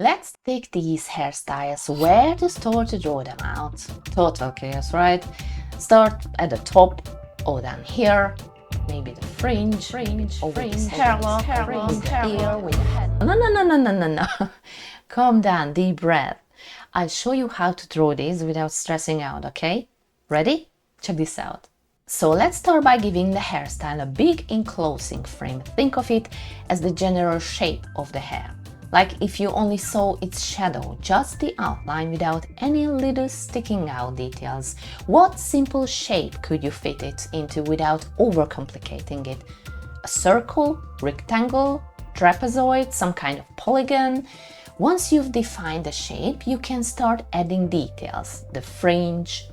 Let's take these hairstyles, where to start to draw them out. Total chaos, right? Start at the top, or down here, maybe the fringe, or hairlock, with the ear, with the head. No. Calm down, deep breath. I'll show you how to draw these without stressing out, okay? Ready? Check this out. So let's start by giving the hairstyle a big enclosing frame. Think of it as the general shape of the hair. Like if you only saw its shadow, just the outline without any little sticking out details. What simple shape could you fit it into without overcomplicating it? A circle, rectangle, trapezoid, some kind of polygon? Once you've defined the shape, you can start adding details, the fringe,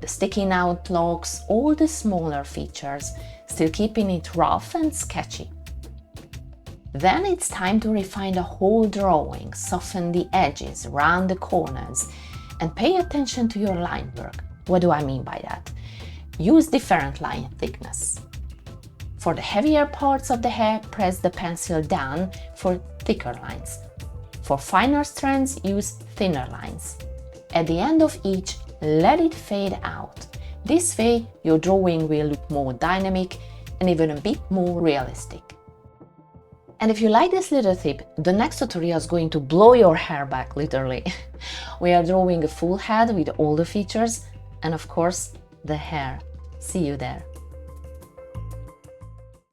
the sticking out locks, all the smaller features, still keeping it rough and sketchy. Then it's time to refine the whole drawing, soften the edges, round the corners, and pay attention to your line work. What do I mean by that? Use different line thickness. For the heavier parts of the hair, press the pencil down for thicker lines. For finer strands, use thinner lines. At the end of each, let it fade out. This way, your drawing will look more dynamic and even a bit more realistic. And if you like this little tip, the next tutorial is going to blow your hair back, literally. We are drawing a full head with all the features and of course, the hair. See you there.